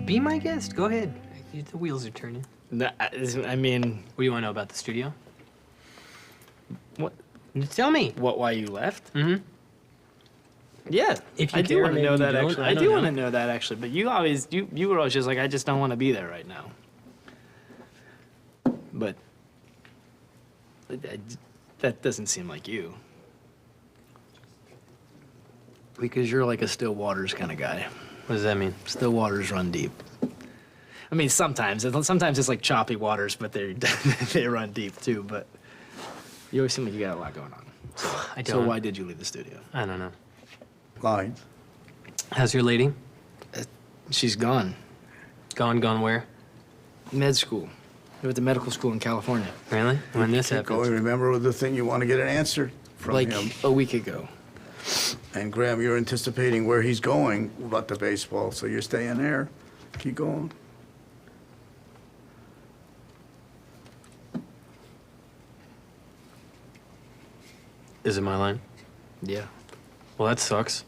Be my guest. Go ahead. The wheels are turning. No, I mean... What do you want to know about the studio? What? Tell me. Why you left? Mm-hmm. Yeah, If you I do care, want to maybe know you that don't. actually. I I don't do know. want to know that actually, but you were always just like, I just don't want to be there right now. But that doesn't seem like you. Because you're like a still waters kind of guy. What does that mean? Still waters run deep. I mean, sometimes it's like choppy waters, but they run deep too. But you always seem like you got a lot going on. So, I don't. So why did you leave the studio? I don't know. Lines. How's your lady? She's gone. Gone where? Med school. I went to medical school in California. Really? When this Keep happens? going. Remember the thing you want to get an answer from Like him. a week ago. And Graham, you're anticipating where he's going about the baseball, so you're staying there. Keep going. Is it my line? Yeah. Well, that sucks.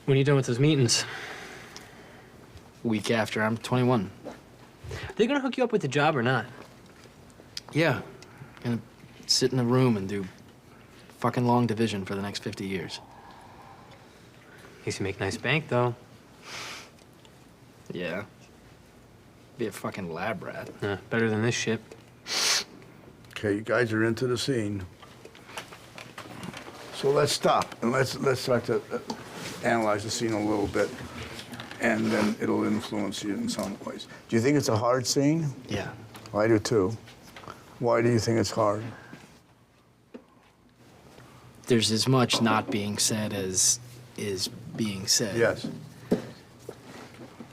When are you done with those meetings? Week after I'm 21. They gonna hook you up with the job or not? Yeah. Gonna sit in a room and do fucking long division for the next 50 years. Makes you make nice bank, though. Yeah. Be a fucking lab rat. Better than this shit. Okay, you guys are into the scene. So let's stop and let's start to analyze the scene a little bit, and then it'll influence you in some ways. Do you think it's a hard scene? Yeah. I do too. Why do you think it's hard? There's as much not being said as is being said. Yes.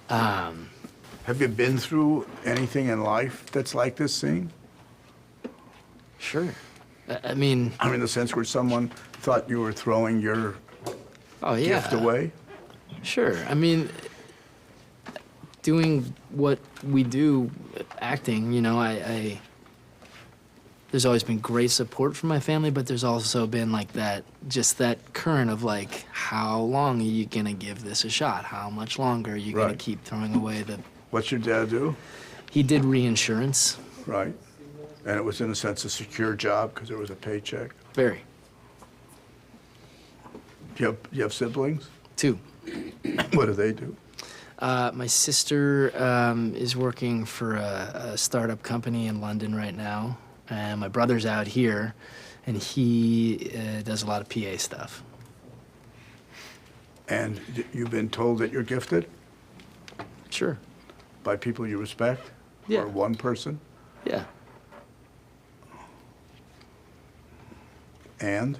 Have you been through anything in life that's like this scene? Sure. I mean... I mean, the sense where someone thought you were throwing your Oh, yeah. gift away? Sure. I mean, doing what we do, acting, you know, there's always been great support from my family, but there's also been like that current of like, how long are you gonna give this a shot? How much longer are you gonna Right. keep throwing away the... What's your dad do? He did reinsurance. Right. And it was, in a sense, a secure job because there was a paycheck. Very. You have siblings? 2. What do they do? My sister is working for a startup company in London right now. And my brother's out here, and he does a lot of PA stuff. And you've been told that you're gifted Sure. by people you respect? Yeah. Or one person? Yeah. And?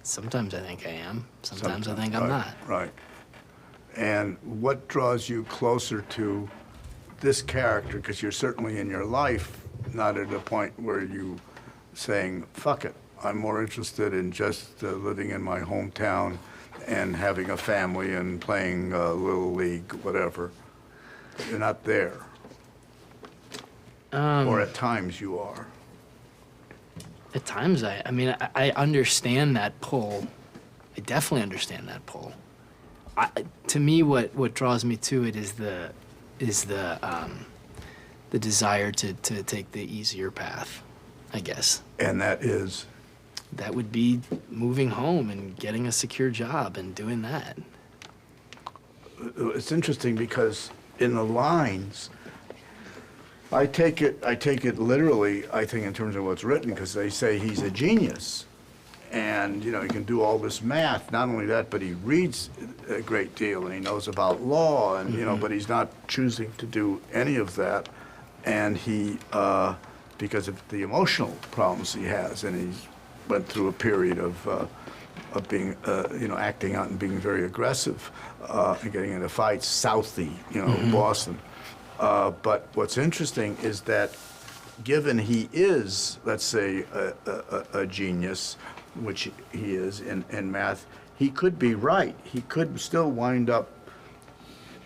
Sometimes I think I am. Sometimes I think I'm right, not. Right. And what draws you closer to this character? Because you're certainly in your life not at a point where you saying, fuck it, I'm more interested in just living in my hometown and having a family and playing Little League, whatever. You're not there. Or at times you are. At times I mean, I understand that pull. I definitely understand that pull. To me, what draws me to it is the desire to take the easier path, I guess. And that is? That would be moving home and getting a secure job and doing that. It's interesting because in the lines, I take it literally, I think, in terms of what's written, because they say he's a genius. And, you know, he can do all this math. Not only that, but he reads a great deal, and he knows about law, and, you know, but he's not choosing to do any of that. And he, because of the emotional problems he has, and he went through a period of being, you know, acting out and being very aggressive and getting into fights, Southie, you know, Boston. But what's interesting is that given he is, let's say, a genius, which he is in math, he could be right. He could still wind up,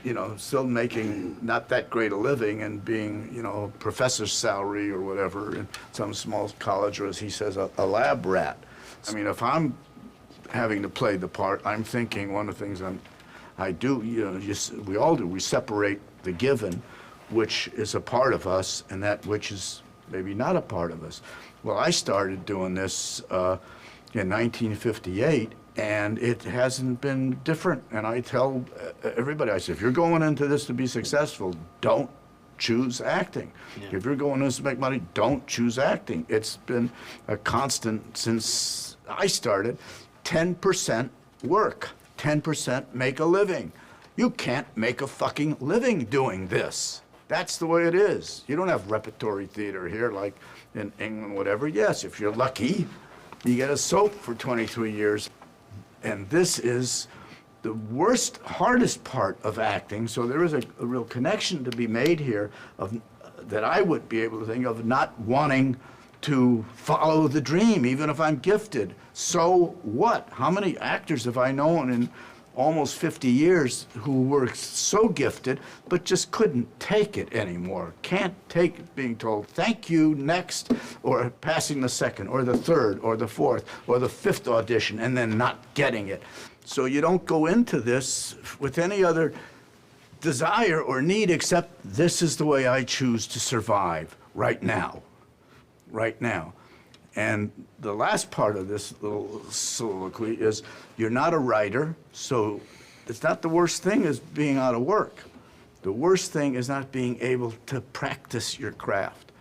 you know, still making not that great a living and being, you know, a professor's salary or whatever in some small college, or as he says, a lab rat. I mean, if I'm having to play the part, I'm thinking one of the things I do, we all do, we separate the given, which is a part of us, and that which is maybe not a part of us. Well, I started doing this in 1958, and it hasn't been different. And I tell everybody, I say, if you're going into this to be successful, don't choose acting. Yeah. If you're going into this to make money, don't choose acting. It's been a constant since I started. 10% work, 10% make a living. You can't make a fucking living doing this. That's the way it is. You don't have repertory theater here like in England, whatever. Yes, if you're lucky, you get a soap for 23 years. And this is the worst, hardest part of acting. So there is a real connection to be made here of, that I would be able to think of not wanting to follow the dream, even if I'm gifted. So what? How many actors have I known in almost 50 years who were so gifted, but just couldn't take it anymore? Can't take being told, thank you, next, or passing the second, or the third, or the fourth, or the fifth audition, and then not getting it. So you don't go into this with any other desire or need except this is the way I choose to survive right now. Right now. And the last part of this little soliloquy is you're not a writer, so it's not the worst thing as being out of work. The worst thing is not being able to practice your craft.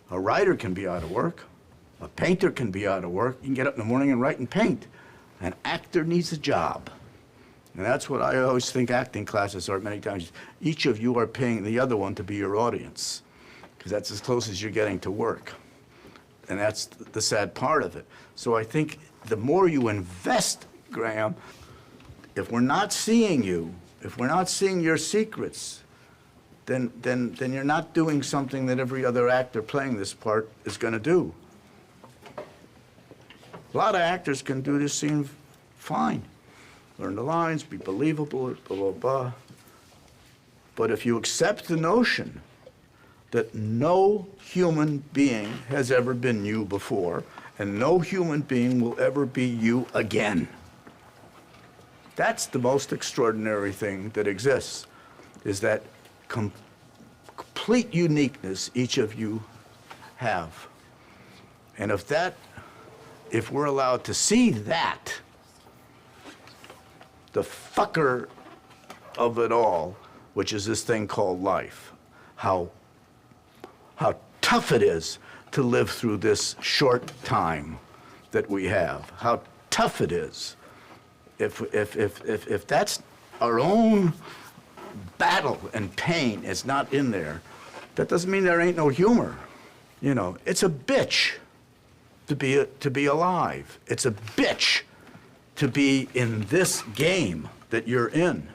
A writer can be out of work. A painter can be out of work. You can get up in the morning and write and paint. An actor needs a job. And that's what I always think acting classes are many times. Each of you are paying the other one to be your audience, because that's as close as you're getting to work. And that's the sad part of it. So I think the more you invest, Graham, if we're not seeing you, if we're not seeing your secrets, then you're not doing something that every other actor playing this part is going to do. A lot of actors can do this scene fine. Learn the lines, be believable, blah, blah, blah. But if you accept the notion that no human being has ever been you before, and no human being will ever be you again. That's the most extraordinary thing that exists, is that complete uniqueness each of you have. And if we're allowed to see that, the fucker of it all, which is this thing called life, how tough it is to live through this short time that we have. How tough it is. If that's our own battle and pain is not in there, that doesn't mean there ain't no humor. You know, it's a bitch to be alive. It's a bitch to be in this game that you're in.